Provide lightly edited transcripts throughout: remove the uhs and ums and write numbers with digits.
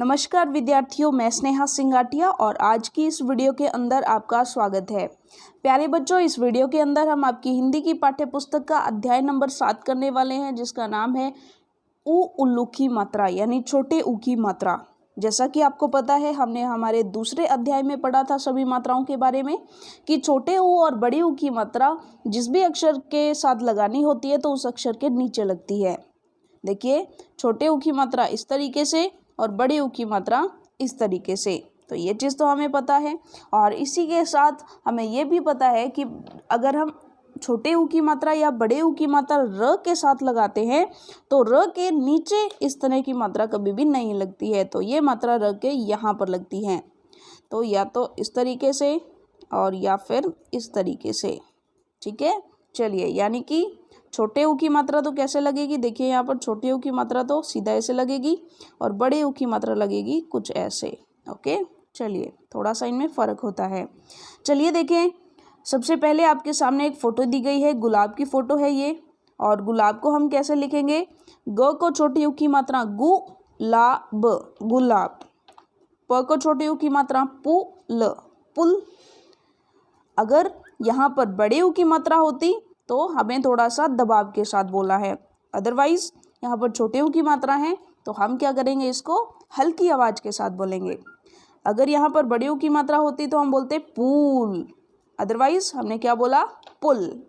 नमस्कार विद्यार्थियों, मैं स्नेहा सिंगाटिया और आज की इस वीडियो के अंदर आपका स्वागत है। प्यारे बच्चों, इस वीडियो के अंदर हम आपकी हिंदी की पाठ्य पुस्तक का अध्याय नंबर 7 करने वाले हैं, जिसका नाम है उ उल्लू की मात्रा यानी छोटे ऊ की मात्रा। जैसा कि आपको पता है, हमने हमारे दूसरे अध्याय में पढ़ा था सभी मात्राओं के बारे में कि छोटे ऊ और बड़े ऊ की मात्रा जिस भी अक्षर के साथ लगानी होती है तो उस अक्षर के नीचे लगती है। देखिए, छोटे ऊ की मात्रा इस तरीके से और बड़े ऊ की मात्रा इस तरीके से। तो ये चीज़ तो हमें पता है और इसी के साथ हमें ये भी पता है कि अगर हम छोटे ऊ की मात्रा या बड़े ऊ की मात्रा र के साथ लगाते हैं तो र के नीचे इस तरह की मात्रा कभी भी नहीं लगती है। तो ये मात्रा र के यहाँ पर लगती है, तो या तो इस तरीके से और या फिर इस तरीके से। ठीक है, चलिए, यानी कि छोटे ऊ की मात्रा तो कैसे लगेगी, देखिए यहाँ पर छोटे ऊ की मात्रा तो सीधा ऐसे लगेगी और बड़े ऊ की मात्रा लगेगी कुछ ऐसे। ओके, चलिए, थोड़ा सा इनमें फ़र्क होता है। चलिए देखें, सबसे पहले आपके सामने एक फ़ोटो दी गई है, गुलाब की फ़ोटो है ये। और गुलाब को हम कैसे लिखेंगे, ग को छोटे ऊ की मात्रा गु ला ब, गुलाब। प को छोटे ऊ की मात्रा पु ल, पुल। अगर यहाँ पर बड़े ऊ की मात्रा होती तो हमें थोड़ा सा दबाव के साथ बोला है, अदरवाइज यहाँ पर छोटे ऊ की मात्रा है तो हम क्या करेंगे, इसको हल्की आवाज़ के साथ बोलेंगे। अगर यहाँ पर बड़े ऊ की मात्रा होती तो हम बोलते पूल, अदरवाइज हमने क्या बोला, पुल।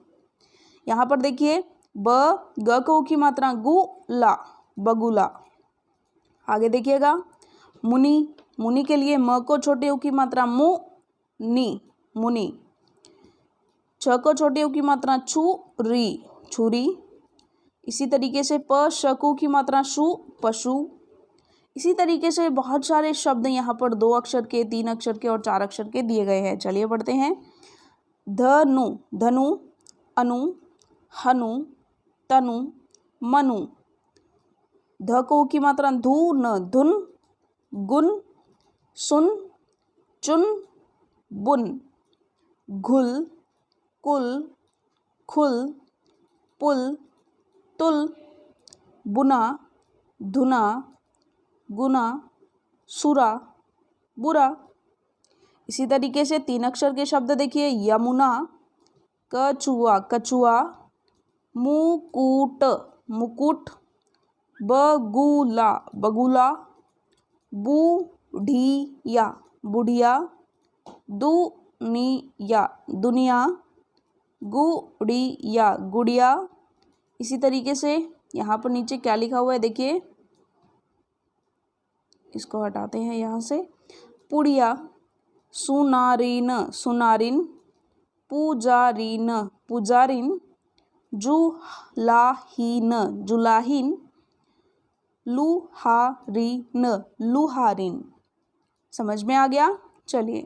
यहाँ पर देखिए, ब ग को ऊ की मात्रा गु ला, बगुला। आगे देखिएगा, मुनि, मुनि के लिए म को छोटे ऊ की मात्रा मु नी, मुनि। छ को छोटे ऊ की मात्रा छु री, छुरी। इसी तरीके से प श को की मात्रा शु, पशु। इसी तरीके से बहुत सारे शब्द यहाँ पर 2 अक्षर के, 3 अक्षर के और 4 अक्षर के दिए गए हैं। चलिए पढ़ते हैं। धनु, धनु, अनु, हनु, तनु, मनु। ध को की मात्रा धु न, धुन, गुन, सुन, चुन, बुन। घुल, कुल, खुल, पुल, तुल, बुना, धुना, गुना, सुरा, बुरा। इसी तरीके से 3 अक्षर के शब्द देखिए, यमुना, कछुआ, कछुआ, मुकुट, मुकुट, बगुला, बगुला, बूढ़िया, बुढ़िया, दुनिया, दुनिया, गुड़िया, गुड़िया। इसी तरीके से यहाँ पर नीचे क्या लिखा हुआ है, देखिए, इसको हटाते हैं यहाँ से। पुड़िया, सुनारिन, सुनारिन, पुजारिन, पुजारिन, जुलाहीन, जुलाहीन, लुहारिन, लुहारिन। समझ में आ गया। चलिए,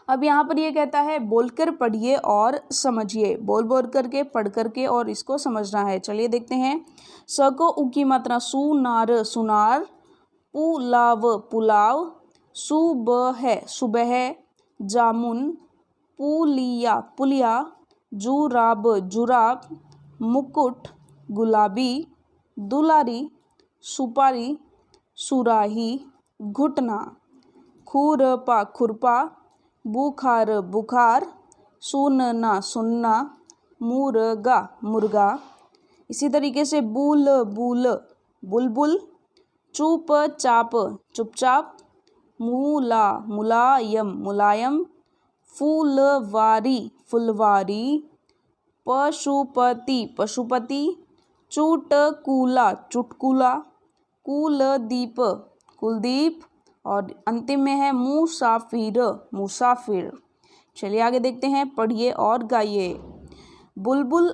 अब यहाँ पर ये कहता है बोलकर पढ़िए और समझिए। बोल बोल करके, पढ़ करके और इसको समझना है। चलिए देखते हैं। स को उ की मात्रा सुनार, सुनार, पुलाव, पुलाव, सुबह, सुबह, जामुन, पुलिया, पुलिया, जुराब, जुराब, मुकुट, गुलाबी, दुलारी, सुपारी, सुराही, घुटना, खुरपा, खुरपा, बुखार, बुखार, सुनना, सुनना, मुर्गा, मुर्गा। इसी तरीके से बुल, बुल, बुलबुल, चुपचाप, चुपचाप, मूला, मुलायम, मुलायम, फुलवारी, फुलवारी, पशुपति, पशुपति, चुटकुला, चुटकुला, कुलदीप, कुलदीप। और अंतिम में है मुसाफिर, मुसाफिर। चलिए आगे देखते हैं, पढ़िए और गाइए। बुलबुल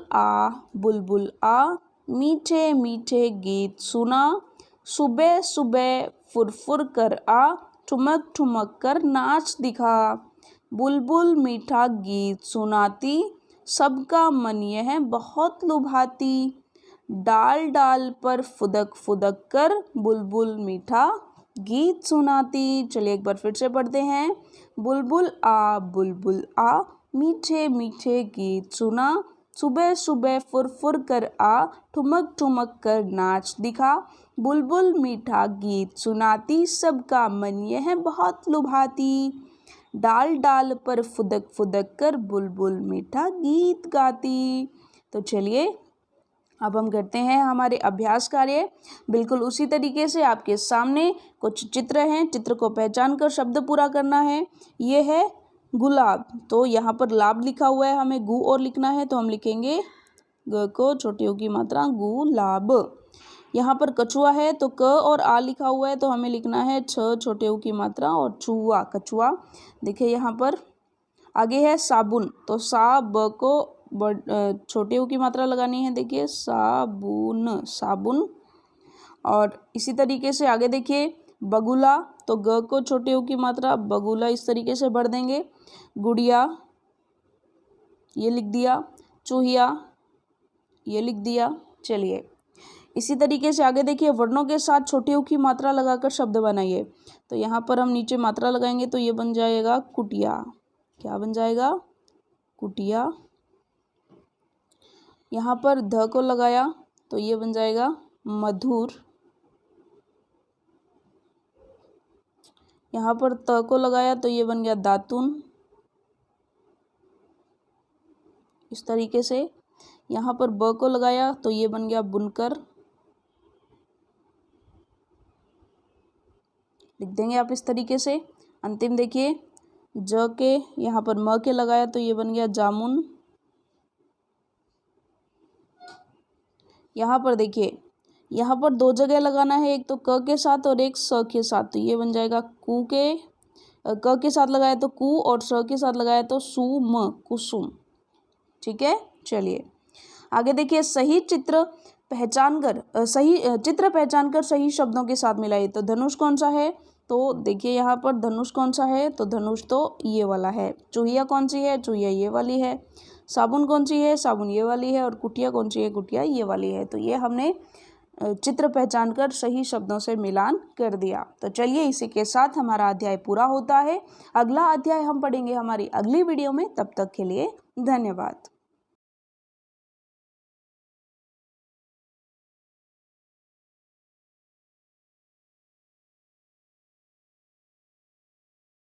आ, मीठे मीठे गीत सुना, सुबह सुबह फुरफुर कर आ, ठुमक ठुमक कर नाच दिखा। बुलबुल मीठा गीत सुनाती, सबका मन यह बहुत लुभाती। डाल डाल पर फुदक फुदक कर, बुलबुल मीठा गीत सुनाती। चलिए एक बार फिर से पढ़ते हैं। बुलबुल आ, मीठे मीठे गीत सुना, सुबह सुबह फुर फुर कर आ, ठुमक ठुमक कर नाच दिखा। बुलबुल मीठा गीत सुनाती, सबका मन यह बहुत लुभाती। डाल डाल पर फुदक फुदक कर बुलबुल मीठा गीत गाती। तो चलिए अब हम करते हैं हमारे अभ्यास कार्य। बिल्कुल उसी तरीके से आपके सामने कुछ चित्र हैं, चित्र को पहचान कर शब्द पूरा करना है। ये है गुलाब, तो यहाँ पर लाभ लिखा हुआ है, हमें गु और लिखना है, तो हम लिखेंगे ग को छोटी ऊ की मात्रा गुलाब। यहाँ पर कछुआ है, तो क और आ लिखा हुआ है, तो हमें लिखना है छ छोटे ऊ की मात्रा और छुआ कछुआ। देखिए यहाँ पर आगे है साबुन, तो सा ब को छोटे ऊ की मात्रा लगानी है। देखिए साबुन साबुन। और इसी तरीके से आगे देखिए बगुला, तो ग को छोटे ऊ की मात्रा बगुला इस तरीके से भर देंगे। गुड़िया ये लिख दिया, चूहिया ये लिख दिया। चलिए इसी तरीके से आगे देखिए वर्णों के साथ छोटे ऊ की मात्रा लगाकर शब्द बनाइए। तो यहाँ पर हम नीचे मात्रा लगाएंगे, तो ये बन जाएगा कुटिया। क्या बन जाएगा? कुटिया। यहाँ पर ध को लगाया, तो ये बन जाएगा मधुर। यहाँ पर त को लगाया, तो ये बन गया दातुन। इस तरीके से यहाँ पर ब को लगाया, तो ये बन गया बुनकर। लिख देंगे आप इस तरीके से। अंतिम देखिए ज के यहाँ पर म के लगाया, तो ये बन गया जामुन। यहाँ पर देखिए यहाँ पर दो जगह लगाना है, एक तो क के साथ और एक स के साथ, तो ये बन जाएगा कु के क के साथ लगाया तो कु और स के साथ लगाया तो सुम कुसुम। ठीक है, चलिए आगे देखिए सही चित्र पहचान कर सही शब्दों के साथ मिलाइए। तो धनुष कौन सा है? तो देखिए यहाँ पर धनुष कौन सा है? तो धनुष तो ये वाला है। चूहिया कौन सी है? चूहिया ये वाली है। साबुन कौन सी है? साबुन ये वाली है। और कुटिया कौन सी है? कुटिया ये वाली है। तो ये हमने चित्र पहचान कर सही शब्दों से मिलान कर दिया। तो चलिए इसी के साथ हमारा अध्याय पूरा होता है। अगला अध्याय हम पढ़ेंगे हमारी अगली वीडियो में। तब तक के लिए धन्यवाद।